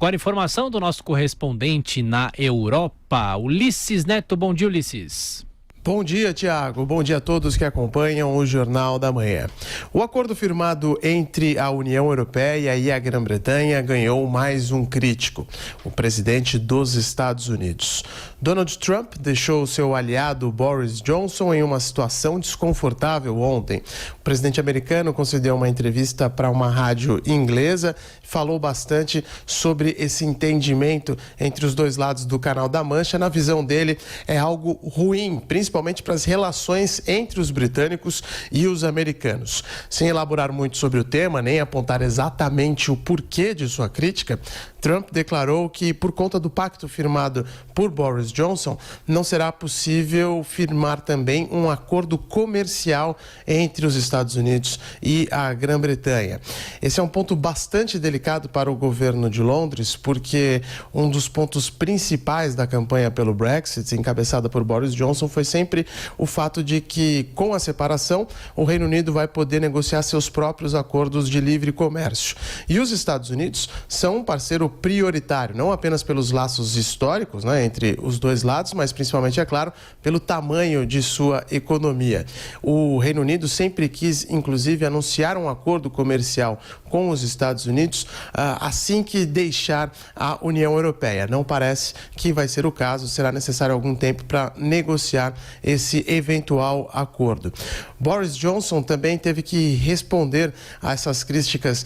Agora, informação do nosso correspondente na Europa, Ulisses Neto. Bom dia, Ulisses. Bom dia, Tiago. Bom dia a todos que acompanham o Jornal da Manhã. O acordo firmado entre a União Europeia e a Grã-Bretanha ganhou mais um crítico, o presidente dos Estados Unidos. Donald Trump deixou seu aliado Boris Johnson em uma situação desconfortável ontem. O presidente americano concedeu uma entrevista para uma rádio inglesa e falou bastante sobre esse entendimento entre os dois lados do Canal da Mancha. Na visão dele, é algo ruim, principalmente para as relações entre os britânicos e os americanos. Sem elaborar muito sobre o tema, nem apontar exatamente o porquê de sua crítica, Trump declarou que, por conta do pacto firmado por Boris Johnson, não será possível firmar também um acordo comercial entre os Estados Unidos e a Grã-Bretanha. Esse é um ponto bastante delicado para o governo de Londres, porque um dos pontos principais da campanha pelo Brexit, encabeçada por Boris Johnson, foi sempre o fato de que, com a separação, o Reino Unido vai poder negociar seus próprios acordos de livre comércio. E os Estados Unidos são um parceiro prioritário, não apenas pelos laços históricos, entre os dois lados, mas principalmente, é claro, pelo tamanho de sua economia. O Reino Unido sempre quis, inclusive, anunciar um acordo comercial com os Estados Unidos assim que deixar a União Europeia. Não parece que vai ser o caso, será necessário algum tempo para negociar esse eventual acordo. Boris Johnson também teve que responder a essas críticas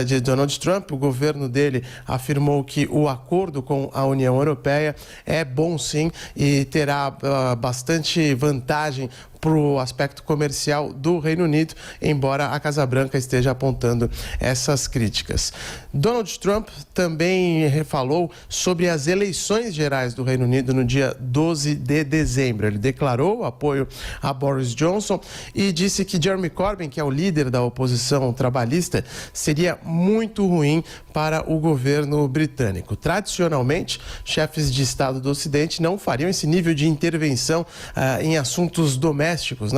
de Donald Trump. O governo dele afirmou que o acordo com a União Europeia é bom sim e terá bastante vantagem para o aspecto comercial do Reino Unido, embora a Casa Branca esteja apontando essas críticas. Donald Trump também falou sobre as eleições gerais do Reino Unido no dia 12 de dezembro. Ele declarou apoio a Boris Johnson e disse que Jeremy Corbyn, que é o líder da oposição trabalhista, seria muito ruim para o governo britânico. Tradicionalmente, chefes de Estado do Ocidente não fariam esse nível de intervenção em assuntos domésticos,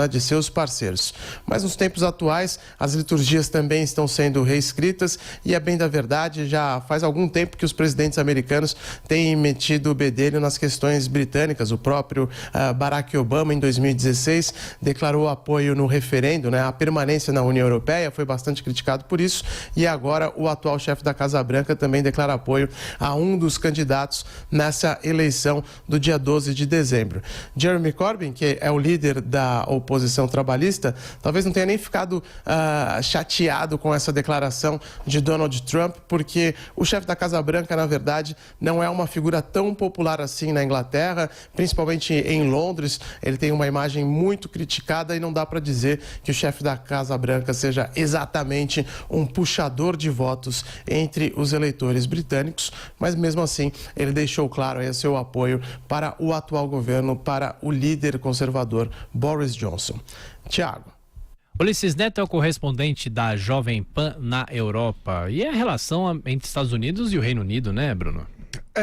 de seus parceiros. Mas nos tempos atuais, as liturgias também estão sendo reescritas e, a bem da verdade, já faz algum tempo que os presidentes americanos têm metido o bedelho nas questões britânicas. O próprio Barack Obama, em 2016, declarou apoio no referendo, à permanência na União Europeia, foi bastante criticado por isso, e agora o atual chefe da Casa Branca também declara apoio a um dos candidatos nessa eleição do dia 12 de dezembro. Jeremy Corbyn, que é o líder da oposição trabalhista, talvez não tenha nem ficado chateado com essa declaração de Donald Trump, porque o chefe da Casa Branca, na verdade, não é uma figura tão popular assim na Inglaterra, principalmente em Londres. Ele tem uma imagem muito criticada e não dá para dizer que o chefe da Casa Branca seja exatamente um puxador de votos entre os eleitores britânicos, mas mesmo assim ele deixou claro aí seu apoio para o atual governo, para o líder conservador Boris Johnson. Tiago. Ulisses Neto é o correspondente da Jovem Pan na Europa. E a relação entre Estados Unidos e o Reino Unido, né, Bruno?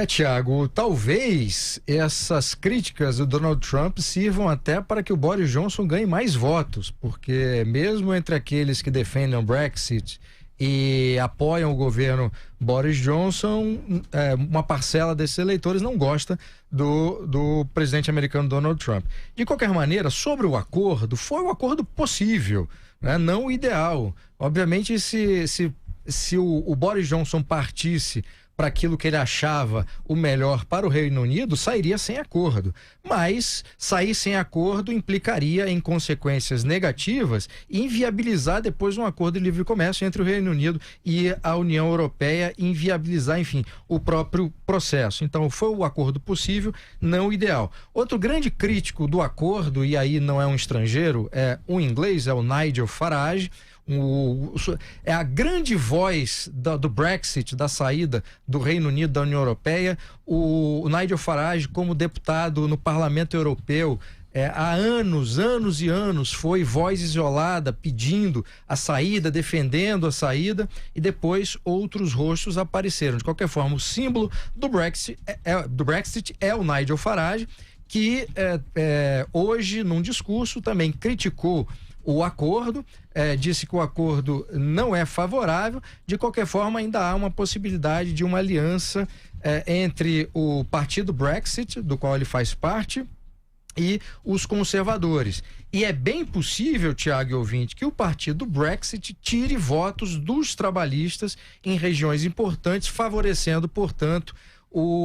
Tiago, talvez essas críticas do Donald Trump sirvam até para que o Boris Johnson ganhe mais votos, porque mesmo entre aqueles que defendem o Brexit e apoiam o governo Boris Johnson, uma parcela desses eleitores não gosta do presidente americano Donald Trump. De qualquer maneira, sobre o acordo, foi um acordo possível, não o ideal. Obviamente, se o Boris Johnson partisse para aquilo que ele achava o melhor para o Reino Unido, sairia sem acordo. Mas sair sem acordo implicaria em consequências negativas e inviabilizar depois um acordo de livre comércio entre o Reino Unido e a União Europeia, inviabilizar, enfim, o próprio processo. Então, foi o acordo possível, não o ideal. Outro grande crítico do acordo, e aí não é um estrangeiro, é um inglês, é o Nigel Farage. É a grande voz do Brexit, da saída do Reino Unido da União Europeia. O Nigel Farage, como deputado no Parlamento Europeu, há anos e anos, foi voz isolada pedindo a saída, defendendo a saída, e depois outros rostos apareceram. De qualquer forma, o símbolo do Brexit é o Nigel Farage, que hoje, num discurso, também criticou o acordo, disse que o acordo não é favorável. De qualquer forma, ainda há uma possibilidade de uma aliança entre o partido Brexit, do qual ele faz parte, e os conservadores. E é bem possível, Tiago e ouvinte, que o partido Brexit tire votos dos trabalhistas em regiões importantes, favorecendo, portanto,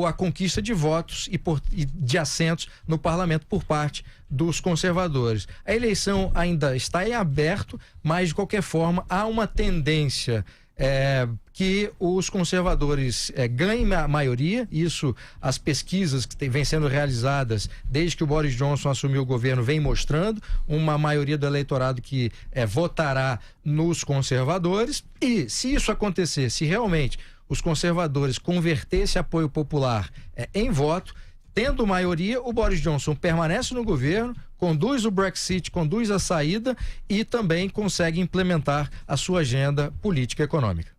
a conquista de votos e de assentos no parlamento por parte dos conservadores. A eleição ainda está em aberto, mas de qualquer forma há uma tendência que os conservadores ganhem a maioria. Isso, as pesquisas que vêm sendo realizadas desde que o Boris Johnson assumiu o governo vem mostrando uma maioria do eleitorado que votará nos conservadores. E se isso acontecer, se realmente os conservadores convertessem apoio popular em voto, tendo maioria, o Boris Johnson permanece no governo, conduz o Brexit, conduz a saída e também consegue implementar a sua agenda política e econômica.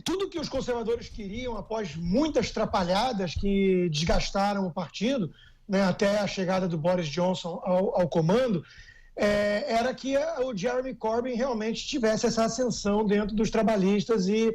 Tudo que os conservadores queriam, após muitas trapalhadas que desgastaram o partido, né, até a chegada do Boris Johnson ao comando, era que o Jeremy Corbyn realmente tivesse essa ascensão dentro dos trabalhistas e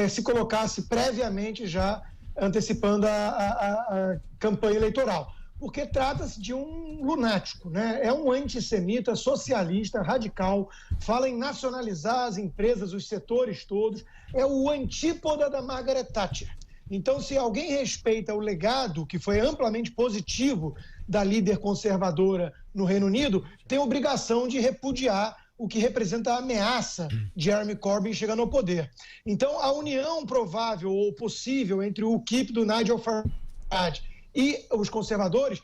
se colocasse previamente já antecipando a campanha eleitoral. Porque trata-se de um lunático, né? É um antissemita, socialista, radical, fala em nacionalizar as empresas, os setores todos, é o antípoda da Margaret Thatcher. Então, se alguém respeita o legado, que foi amplamente positivo da líder conservadora no Reino Unido, tem obrigação de repudiar o que representa a ameaça de Jeremy Corbyn chegando ao poder. Então, a união provável ou possível entre o UKIP do Nigel Farage e os conservadores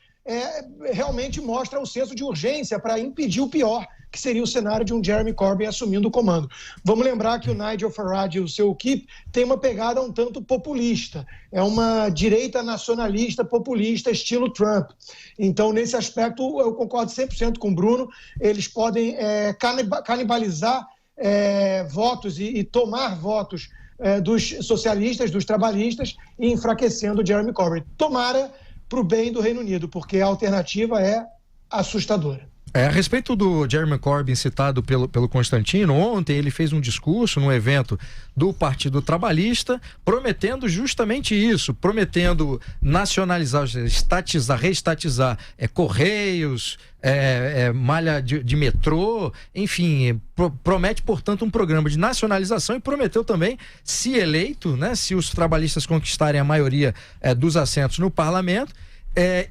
realmente mostra o senso de urgência para impedir o pior, que seria o cenário de um Jeremy Corbyn assumindo o comando. Vamos lembrar que o Nigel Farage e o seu UKIP tem uma pegada um tanto populista. É uma direita nacionalista populista estilo Trump. Então, nesse aspecto, eu concordo 100% com o Bruno. Eles podem canibalizar votos e tomar votos dos socialistas, dos trabalhistas, e enfraquecendo o Jeremy Corbyn. Tomara para o bem do Reino Unido, porque a alternativa é assustadora. A respeito do Jeremy Corbyn citado pelo Constantino, ontem ele fez um discurso num evento do Partido Trabalhista, prometendo justamente isso, prometendo nacionalizar, reestatizar Correios, malha de metrô, enfim, promete, portanto, um programa de nacionalização e prometeu também, se eleito, né, se os trabalhistas conquistarem a maioria dos assentos no parlamento,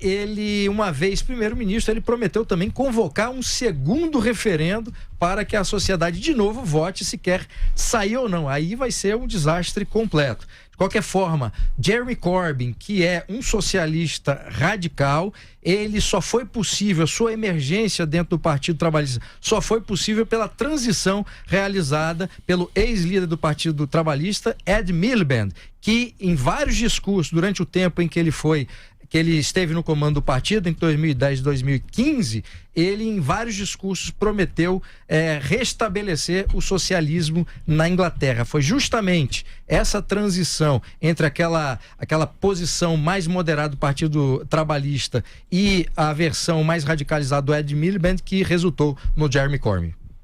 ele, uma vez primeiro-ministro, ele prometeu também convocar um segundo referendo para que a sociedade de novo vote se quer sair ou não. Aí vai ser um desastre completo. De qualquer forma, Jeremy Corbyn, que é um socialista radical, ele só foi possível, a sua emergência dentro do Partido Trabalhista só foi possível pela transição realizada pelo ex-líder do Partido Trabalhista, Ed Miliband, que em vários discursos, durante o tempo em que ele esteve no comando do partido, em 2010 e 2015, ele em vários discursos prometeu restabelecer o socialismo na Inglaterra. Foi justamente essa transição entre aquela posição mais moderada do Partido Trabalhista e a versão mais radicalizada do Ed Miliband que resultou no Jeremy Corbyn.